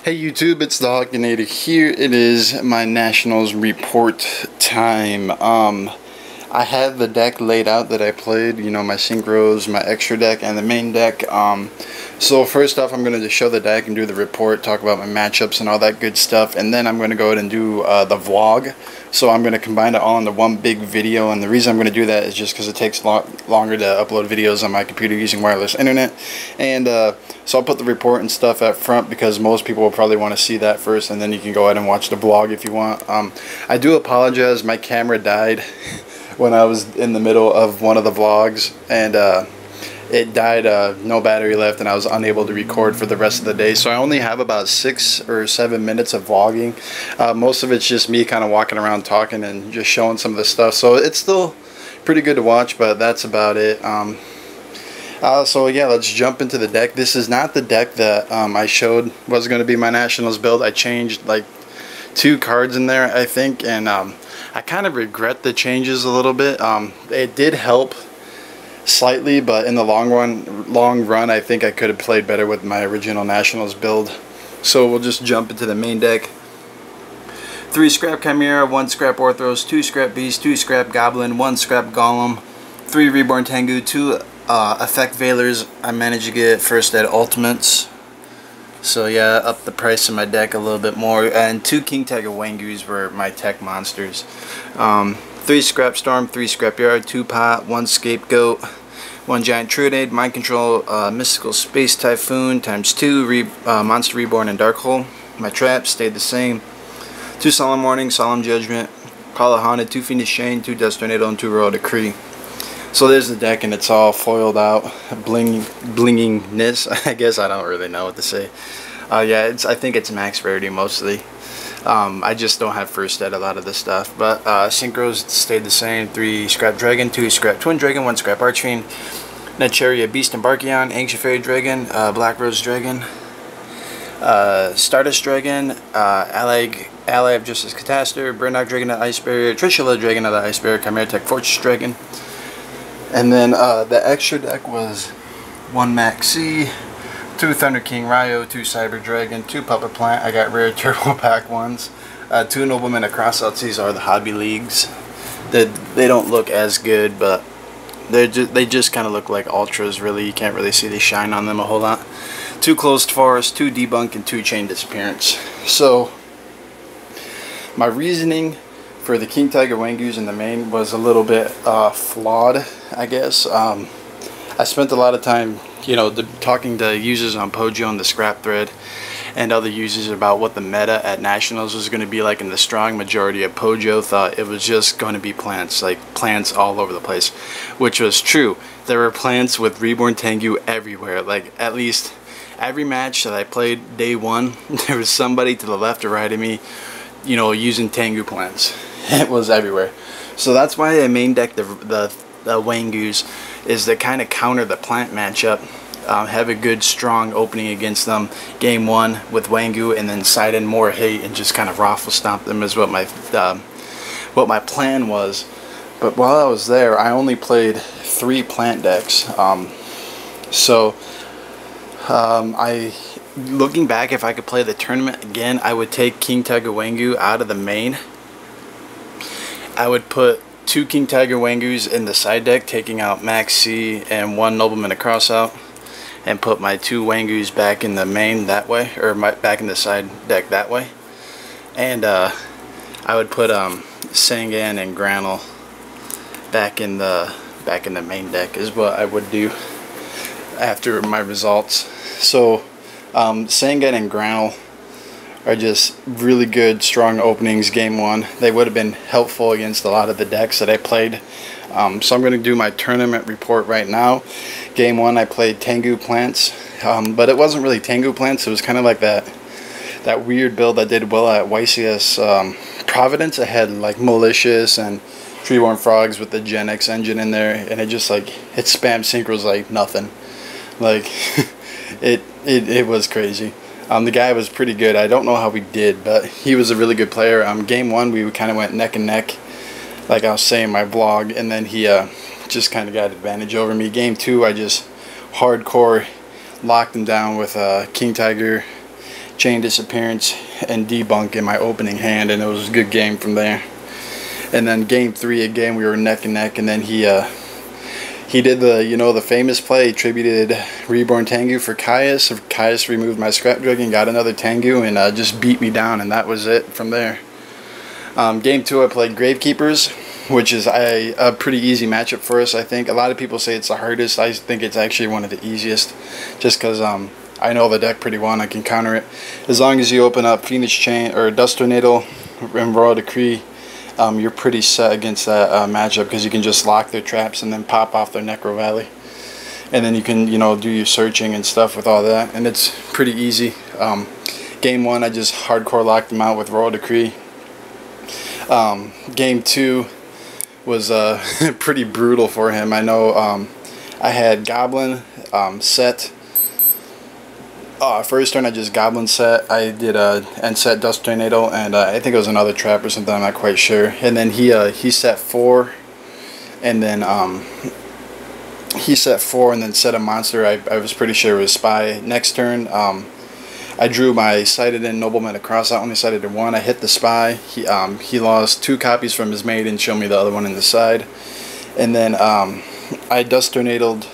Hey YouTube, it's TheHawkinator here. It is my Nationals report time. I had the deck laid out that I played, you know, my synchros, my extra deck, and the main deck. So first off, I'm going to just show the deck and do the report, talk about my matchups and all that good stuff, and then I'm going to go ahead and do the vlog. So I'm going to combine it all into one big video, and the reason I'm going to do that is just because it takes a lot longer to upload videos on my computer using wireless internet. And so I'll put the report and stuff up front because most people will probably want to see that first, and then you can go ahead and watch the vlog if you want. I do apologize, my camera died when I was in the middle of one of the vlogs, and it died, no battery left, and I was unable to record for the rest of the day. So I only have about 6 or 7 minutes of vlogging. Most of it's just me kind of walking around talking and just showing some of the stuff. So it's still pretty good to watch, but that's about it. So yeah, let's jump into the deck. This is not the deck that I showed was going to be my Nationals build. I changed like 2 cards in there, I think, and I kind of regret the changes a little bit. It did help slightly, but in the long run, I think I could have played better with my original Nationals build. So we'll just jump into the main deck. 3 scrap Chimera, 1 scrap Orthros, 2 scrap Beast, 2 scrap Goblin, 1 scrap Golem, 3 Reborn Tengu, 2 Effect Veilers. I managed to get first at Ultimates. So yeah, up the price of my deck a little bit more. And 2 King Tiger Wangus were my tech monsters. 3 Scrap Storm, 3 Scrap Yard, 2 Pot, 1 Scapegoat, 1 Giant Trunade, Mind Control, Mystical Space Typhoon times 2, Monster Reborn, and Dark Hole. My traps stayed the same. 2 Solemn Warning, Solemn Judgment, Call of Haunted, 2 Fiendish Chain, 2 Dust Tornado, and 2 Royal Decree. So there's the deck, and it's all foiled out, blingingness. I guess I don't really know what to say. Yeah, I think it's max rarity mostly. I just don't have first at a lot of this stuff. But synchros stayed the same. 3 Scrap Dragon, 2 Scrap Twin Dragon, 1 Scrap Archfiend, Necheria Beast and Barkion, Ancient Fairy Dragon, Black Rose Dragon, Stardust Dragon, Ally of Justice Catastor, Burnock Dragon of the Ice Barrier, Trishula Dragon of the Ice Barrier, Chimera Tech Fortress Dragon. And then the extra deck was 1 Maxi, 2 Thunder King Ryo, 2 Cyber Dragon, 2 Puppet Plant. I got rare turbo pack ones. 2 Noblemen of Crossouts. These are the Hobby Leagues. They don't look as good, but they just kind of look like ultras. Really, you can't really see the shine on them a whole lot. 2 Closed Forest, 2 Debunk, and 2 Chain Disappearance. So my reasoning for the King Tiger Wangus in the main was a little bit flawed, I guess. I spent a lot of time, you know, talking to users on Pojo and the Scrap Thread and other users about what the meta at Nationals was going to be like, and the strong majority of Pojo thought it was just going to be plants, like plants all over the place, which was true. There were plants with Reborn Tengu everywhere. Like, at least every match that I played day 1, there was somebody to the left or right of me, you know, using Tengu plants. It was everywhere. So that's why I main deck the Wangus, is to kind of counter the plant matchup, have a good strong opening against them game 1 with Wangu, and then side in more hate and just kind of raffle stomp them is what my plan was. But while I was there, I only played 3 plant decks. Looking back, if I could play the tournament again, I would take King Tiger Wangu out of the main. I would put 2 King Tiger Wangus in the side deck, taking out Max C and 1 Nobleman of Crossout, and put my 2 Wangus back in the main that way, or back in the side deck that way. And I would put Sangan and Granule back in the main deck is what I would do after my results. So Sangan and Granule are just really good, strong openings game 1. They would have been helpful against a lot of the decks that I played. So I'm going to do my tournament report right now. Game 1, I played Tengu plants, but it wasn't really Tengu plants. It was kind of like that weird build that did well at YCS Providence. I had like Malicious and Treeborn Frogs with the Gen X engine in there, and it just like, it spammed synchros like nothing. Like it was crazy. The guy was pretty good. I don't know how we did, but he was a really good player. Game 1, we kind of went neck and neck, like I was saying in my vlog, and then he just kind of got advantage over me. Game 2, I just hardcore locked him down with King Tiger Chain Disappearance, and Debunk in my opening hand, and it was a good game from there. And then game 3 again, we were neck and neck, and then he did the, you know, the famous play, attributed Reborn Tengu for Caius. Caius removed my Scrap Dragon, got another Tengu, and just beat me down, and that was it from there. Game 2 I played Gravekeepers, which is a pretty easy matchup for us, I think. A lot of people say it's the hardest. I think it's actually one of the easiest, just because I know the deck pretty well and I can counter it. As long as you open up Phoenix Chain or Dust Tornado and Royal Decree, you're pretty set against that matchup, because you can just lock their traps and then pop off their Necro Valley. And then you can, you know, do your searching and stuff with all that, and it's pretty easy. Game 1 I just hardcore locked them out with Royal Decree. Game 2 was pretty brutal for him. I know I had Goblin set. First turn I just Goblin set. I did and set Dust Tornado, and I think it was another trap or something, I'm not quite sure. And then he set 4, and then he set 4 and then set a monster. I was pretty sure it was Spy. Next turn I drew my sighted in Nobleman across. I only sighted in 1. I hit the Spy. He lost 2 copies from his maid and showed me the other one in the side. And then I Dust Tornadoed.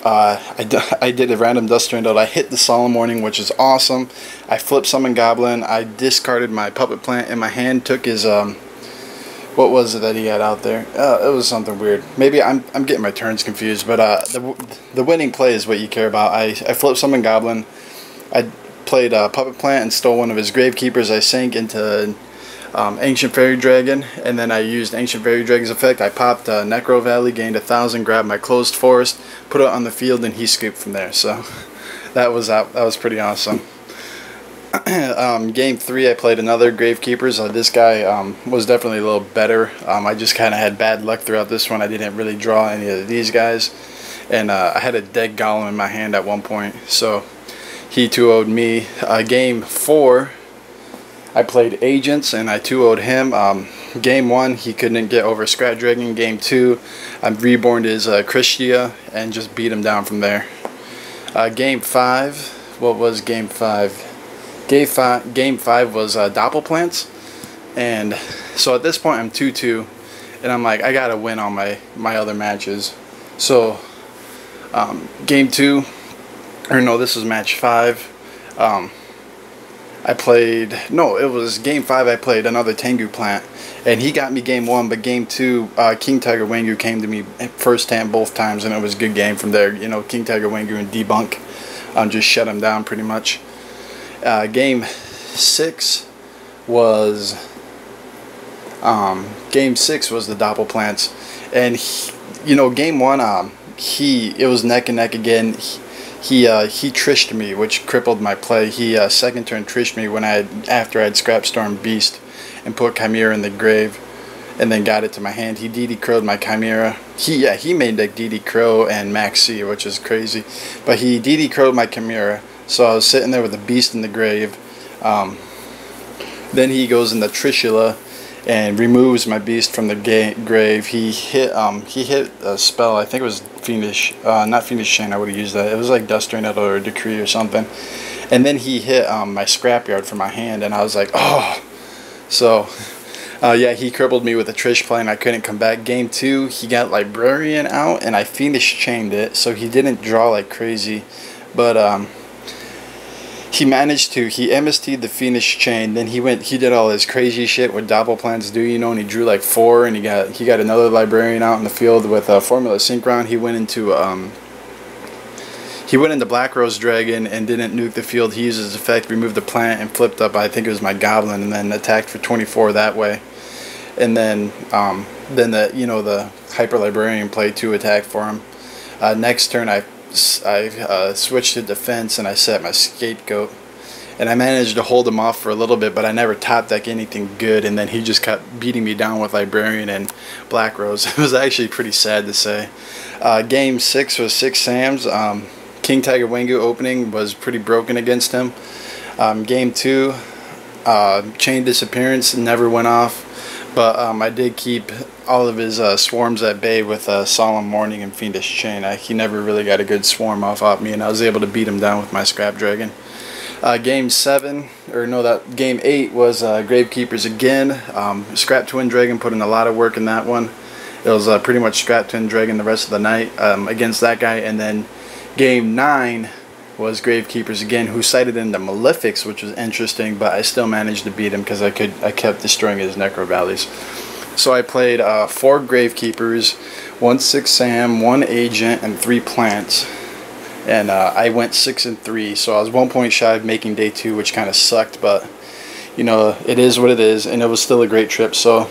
I did a random Dust Tornado. I hit the Solemn Warning, which is awesome. I flipped Summon Goblin. I discarded my Puppet Plant in my hand. Took his what was it that he had out there? It was something weird. Maybe I'm getting my turns confused. But the winning play is what you care about. I flipped Summon Goblin. I played Puppet Plant and stole one of his Gravekeepers. I sank into Ancient Fairy Dragon, and then I used Ancient Fairy Dragon's effect. I popped Necro Valley, gained 1,000, grabbed my Closed Forest, put it on the field, and he scooped from there. So that was pretty awesome. Game 3 I played another Gravekeepers. This guy was definitely a little better. I just kind of had bad luck throughout this one. I didn't really draw any of these guys, and I had a dead Golem in my hand at one point, so he 2-0'd me. Game 4 I played Agents, and I 2-0'd him. Game 1 he couldn't get over Scrap Dragon. Game 2 I reborned his Christia and just beat him down from there. Game 5, what was Game 5? Game 5 was Doppelplants, and so at this point I'm 2-2, and I'm like, I gotta win all my other matches. So Game 2, or no, this was match 5. I played, no, it was Game 5 I played another Tengu Plant, and he got me Game 1, but Game 2 King Tiger Wangu came to me first hand both times, and it was a good game from there. You know, King Tiger Wangu and Debunk just shut him down pretty much. Game 6 was the Doppelplants, and you know, Game 1 it was neck and neck again. He trished me, which crippled my play. He second turn trished me after I had Scrap Storm Beast and put Chimera in the grave, and then got it to my hand. He DD Crow'd my Chimera. He made like DD Crow and Max C, which is crazy, but he DD Crow'd my Chimera. So I was sitting there with a Beast in the grave. Then he goes into Trishula and removes my Beast from the grave. He hit a spell. I think it was Fiendish, not Fiendish Chain. I would have used that. It was like Dust Tornado or Decree or something. And then he hit my Scrapyard from my hand, and I was like, oh. So yeah, he crippled me with a Trish play, and I couldn't come back. Game 2, he got Librarian out, and I Fiendish Chained it, so he didn't draw like crazy, but he managed to, he MST'd the Fiendish Chain, then he did all his crazy shit what Doppelplants do, you know, and he drew like 4, and he got another Librarian out in the field with Formula Synchron. He went into Black Rose Dragon and didn't nuke the field. He used his effect, removed the plant, and flipped up, I think it was my Goblin, and then attacked for 24 that way. And then the Hyper Librarian played 2 attack for him. Next turn I switched to defense, and I set my Scapegoat, and I managed to hold him off for a little bit, but I never top deck anything good, and then he just kept beating me down with Librarian and Black Rose. It was actually pretty sad to say. Game 6 was 6 Sams. King Tiger Wangu opening was pretty broken against him. Game 2, Chain Disappearance never went off, but I did keep all of his swarms at bay with Solemn Warning and Fiendish Chain. He never really got a good swarm off me, and I was able to beat him down with my Scrap Dragon. Game 7, or no, that Game 8 was Gravekeepers again. Scrap Twin Dragon put in a lot of work in that one. It was pretty much Scrap Twin Dragon the rest of the night against that guy. And then Game 9 was Gravekeepers again, who sighted into Malefics, which was interesting, but I still managed to beat him because I kept destroying his Necro Valleys. So I played 4 Gravekeepers, 1 6 Sam, 1 Agent, and 3 Plants. And I went 6-3, so I was 1 point shy of making day 2, which kind of sucked, but you know, it is what it is, and it was still a great trip. So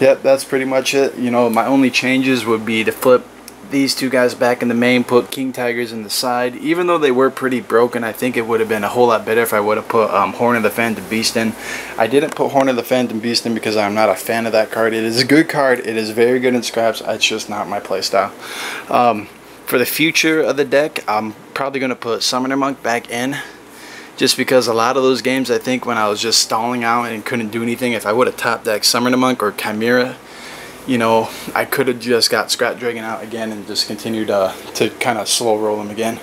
yep, that's pretty much it. You know, my only changes would be to flip these 2 guys back in the main, put King Tigers in the side. Even though they were pretty broken, I think it would have been a whole lot better if I would have put Horn of the Phantom Beast in. I didn't put Horn of the Phantom Beast in because I'm not a fan of that card. It is a good card. It is very good in scraps. It's just not my playstyle. For the future of the deck, I'm probably going to put Summoner Monk back in. Just because a lot of those games, I think when I was just stalling out and couldn't do anything, if I would have top decked Summoner Monk or Chimera, you know, I could have just got Scrap Dragon out again and just continued to kind of slow roll him again.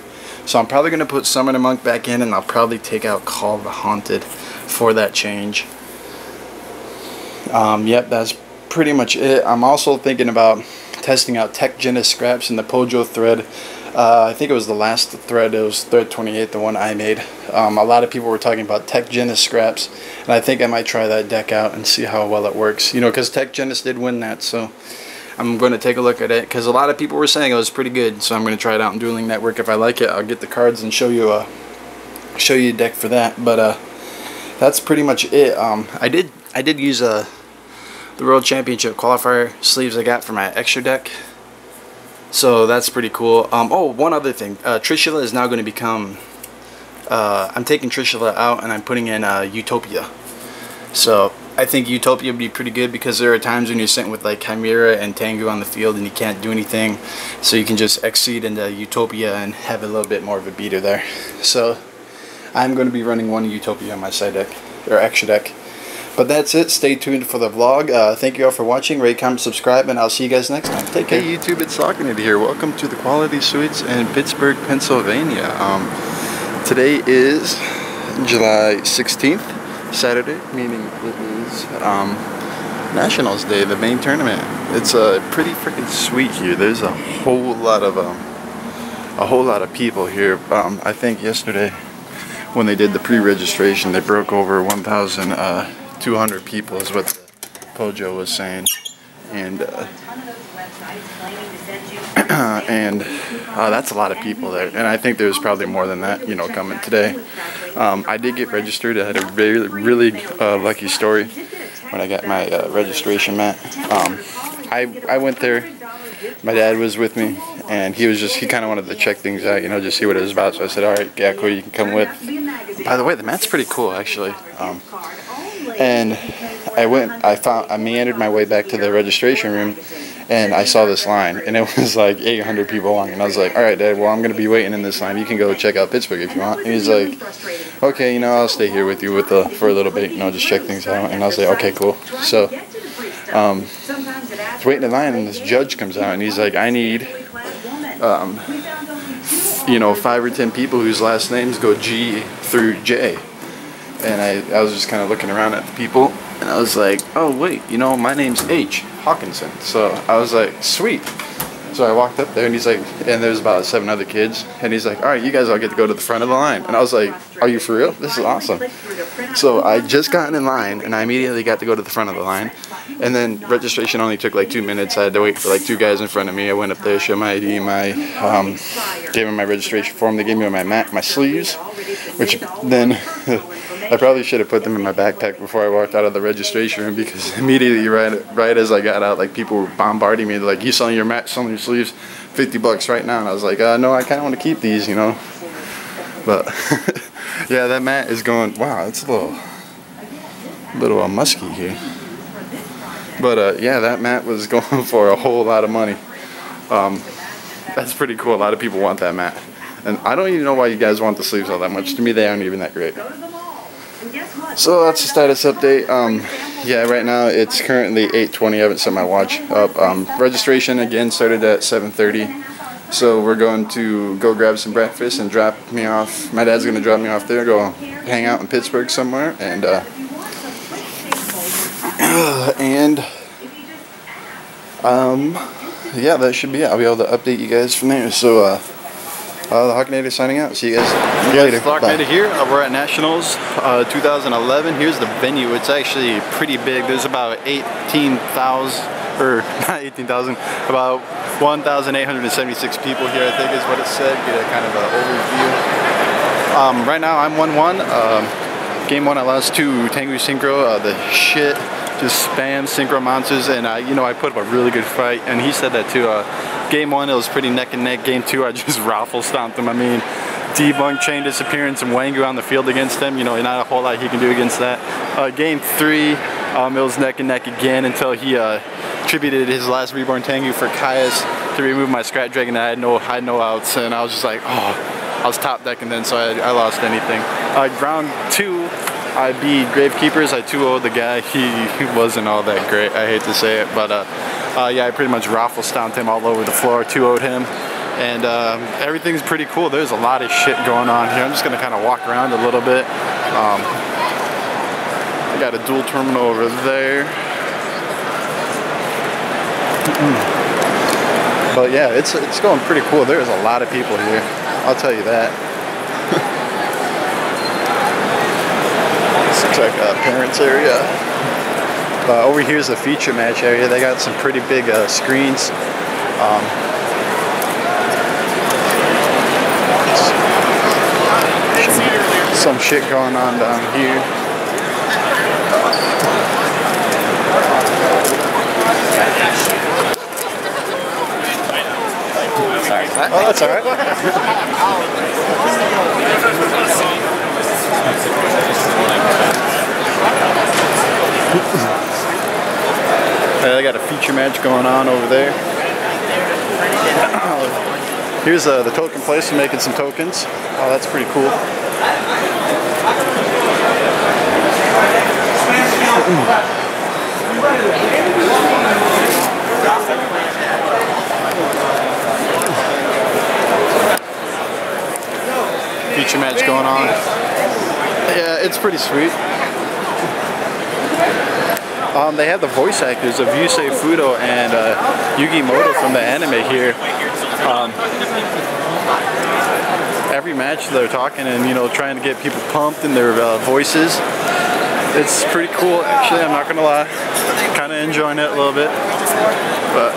So I'm probably going to put Summoner Monk back in, and I'll probably take out Call of the Haunted for that change. Yep, that's pretty much it. I'm also thinking about testing out Tech Genesis scraps in the Pojo thread. I think it was the last thread. It was thread 28, the one I made. A lot of people were talking about Tech Genesis scraps, and I think I might try that deck out and see how well it works. You know, because Tech Genesis did win that, so I'm going to take a look at it. Because a lot of people were saying it was pretty good, so I'm going to try it out in Dueling Network. If I like it, I'll get the cards and show you a deck for that. But that's pretty much it. I did use the World Championship qualifier sleeves I got for my extra deck. So that's pretty cool. Oh, one other thing. Trishula is now going to become... I'm taking Trishula out and I'm putting in Utopia. So I think Utopia would be pretty good because there are times when you're sitting with like Chimera and Tengu on the field and you can't do anything. So you can just exceed into Utopia and have a little bit more of a beater there. So I'm going to be running 1 Utopia on my side deck, or extra deck. But that's it. Stay tuned for the vlog. Thank you all for watching. Rate, comment, subscribe, and I'll see you guys next time. Take care. Hey YouTube, it's TheHawkinator here. Welcome to the Quality Suites in Pittsburgh, Pennsylvania. Today is July 16th, Saturday, meaning it is Nationals Day, the main tournament. It's pretty freaking sweet here. There's a whole lot of people here. I think yesterday when they did the pre-registration, they broke over 1,200 people is what the Pojo was saying, and that's a lot of people there, and I think there's probably more than that, you know, coming today. I did get registered. I had a really lucky story when I got my registration mat. I went there. My dad was with me, and he kind of wanted to check things out, you know, just see what it was about. So I said, all right, yeah, cool, you can come with. By the way, the mat's pretty cool, actually. And I meandered my way back to the registration room, and I saw this line, and it was like 800 people long, and I was like, all right, Dad, well, I'm going to be waiting in this line. You can go check out Pittsburgh if you want. And he's like, okay, you know, I'll stay here with you for a little bit, you know, just check things out. And I was like, okay, cool. So I was waiting in line, and this judge comes out, and he's like, I need, you know, 5 or 10 people whose last names go G through J. And I was just kind of looking around at the people, and I was like, oh wait, you know, my name's H. Hawkinson. So I was like, sweet. So I walked up there, and he's like, and there's about 7 other kids, and he's like, all right, you guys all get to go to the front of the line. And I was like, are you for real? This is awesome. So I just gotten in line, and I immediately got to go to the front of the line. And then registration only took like 2 minutes. I had to wait for like 2 guys in front of me. I went up there, showed my ID, gave them my registration form. They gave me my sleeves, which then I probably should have put them in my backpack before I walked out of the registration room, because immediately right as I got out, like people were bombarding me. They're like, you selling your sleeves, $50 right now. And I was like, no, I kind of want to keep these, you know. But yeah, that mat is going, wow, it's a little musky here. But yeah, that mat was going for a whole lot of money. That's pretty cool. A lot of people want that mat. And I don't even know why you guys want the sleeves all that much. To me, they aren't even that great. So that's the status update. Yeah, right now it's currently 8:20. I haven't set my watch up. Registration again started at 7:30. So we're going to go grab some breakfast and drop me off. My dad's gonna drop me off there, go hang out in Pittsburgh somewhere, and yeah, that should be it. I'll be able to update you guys from there. So the Hawkinator signing out. See you guys later. Hawkinator here. We're at Nationals 2011. Here's the venue. It's actually pretty big. There's about 18,000, or not 18,000, about 1,876 people here, I think is what it said. Get a kind of an overview. Right now I'm 1-1. Game 1 I lost to Tengu Synchro. The shit just spam Synchro monsters, and you know, I put up a really good fight, and he said that too. Game 1 it was pretty neck and neck. Game 2 I just raffle stomped him. I mean, debunk, chain disappearance, and Wangu on the field against him. You know, not a whole lot he can do against that. Game 3 it was neck and neck again until he attributed his last reborn Tengu for Kaius to remove my Scrat Dragon. I had no outs, and I was just like, oh, I was top decking then, so I lost anything. Round 2 I beat Gravekeepers. I 2-0'd the guy. He wasn't all that great, I hate to say it, but yeah, I pretty much raffle stomped him all over the floor, 2-0'd him, and everything's pretty cool. There's a lot of shit going on here. I'm just gonna kind of walk around a little bit. I got a dual terminal over there. But yeah, it's going pretty cool. There's a lot of people here, I'll tell you that. This looks like a parents area. Over here is the feature match area. They got some pretty big screens. Some shit going on down here. Oh, that's alright. They got a feature match going on over there. Here's the token place for making some tokens. Oh, that's pretty cool. Feature match going on. Yeah, it's pretty sweet. They have the voice actors of Yusei Fudo and Yugi Moto from the anime here. Every match they're talking and, you know, trying to get people pumped in their voices. It's pretty cool, actually, I'm not gonna lie. Kind of enjoying it a little bit, but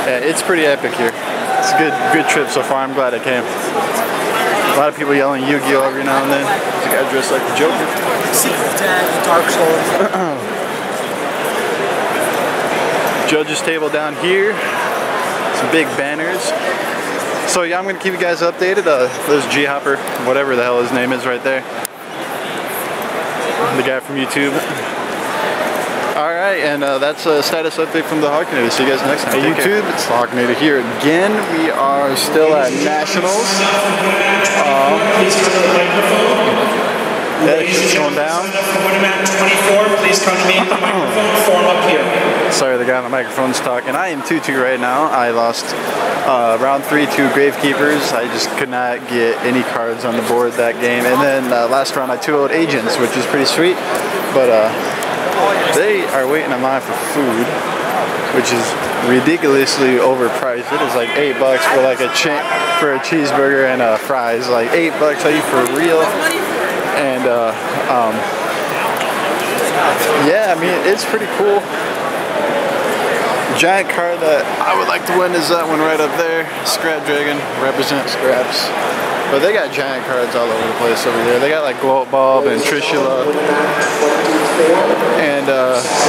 yeah, it's pretty epic here. It's a good trip so far. I'm glad I came. A lot of people yelling Yu-Gi-Oh every now and then. There's a guy dressed like the Joker. Secret Tag, Dark Souls. Judges table down here. Some big banners. So yeah, I'm gonna keep you guys updated. There's G-Hopper, whatever the hell his name is right there. The guy from YouTube. Alright, and that's a status update from the Hawkinator. See you guys next time. Hey YouTube, it's the Hawkinator here again. We are still at Nationals. Yeah, it's going down. Please come to me at the microphone form up here. Sorry, the guy on the microphone's talking. I am 2-2 right now. I lost round 3 to Gravekeepers. I just could not get any cards on the board that game. And then last round I 2-0'd Agents, which is pretty sweet. But they are waiting in line for food, which is ridiculously overpriced. It is like $8 for like a cheeseburger and fries. Like $8, are you for real? And yeah, I mean, it's pretty cool. Giant card that I would like to win is that one right up there. Scrap Dragon, represent scraps. But they got giant cards all over the place over there. They got like Glow Bulb and Trishula. And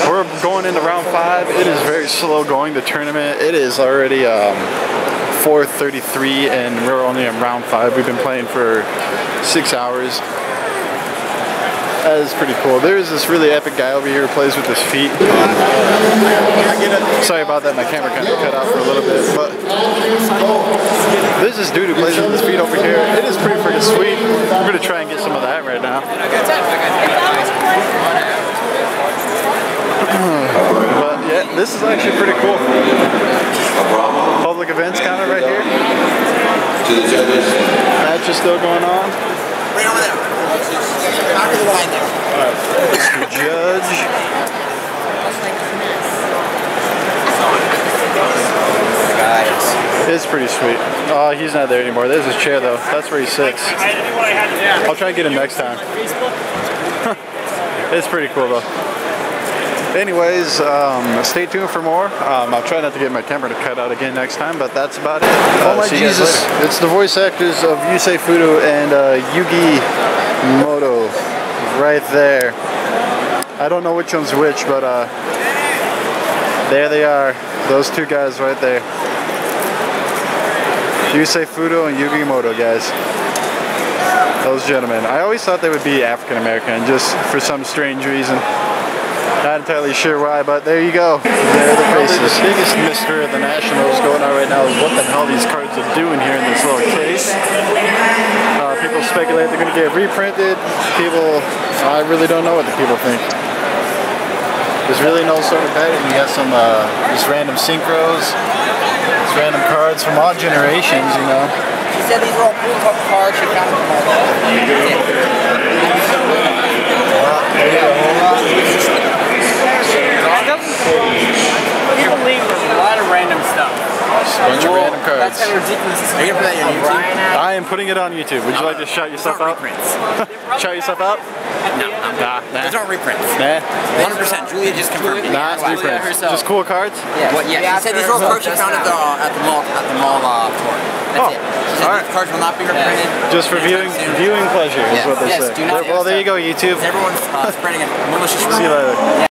we're going into round 5. It is very slow going, the tournament. It is already 4:33 and we're only in round 5. We've been playing for 6 hours. That is pretty cool. There's this really epic guy over here who plays with his feet. Sorry about that, my camera kind of cut out for a little bit, but there's this dude who plays with his feet over here. It is pretty freaking sweet. I'm going to try and get some of that right now. But yeah, this is actually pretty cool. Public events counter right here. To the judges. Match is still going on. Right over there. Back of the line there. Alright. Mr. Judge. It's pretty sweet. Oh, he's not there anymore. There's his chair though. That's where he sits. I'll try and get him next time. It's pretty cool though. Anyways, stay tuned for more. I'll try not to get my camera to cut out again next time, but that's about it. Oh my Jesus. It's the voice actors of Yusei Fudo and Yugi Moto right there. I don't know which one's which, but there they are. Those two guys right there. Yusei Fudo and Yugi Moto, guys. Those gentlemen. I always thought they would be African American, just for some strange reason. Not entirely sure why, but there you go. There are the faces. The biggest mystery of the Nationals going on right now is what the hell these cards are doing here in this little case. People speculate they're going to get reprinted. People, I really don't know what the people think. There's really no sort of pattern. You got some just random synchros, just random cards from all generations, you know. He said these were all cool cards. She found them all. There you go. People leave with a lot of random stuff. Just a bunch of random cards. That's kind of ridiculous. Are you gonna put that on YouTube? I am putting it on YouTube. Would you like to shout yourself out? Shout yourself out? No. Those aren't reprints. Nah. 100%. Julia just confirmed it. Nah, it's reprints. Just cool cards? Yeah. Well, yeah. She said these were all cards she found at the mall tour. That's it. She said these cards will not be reprinted. Just for viewing pleasure is what they say. Yes, do not. Well, there you go, YouTube. Everyone's spreading a malicious rumor. See you later.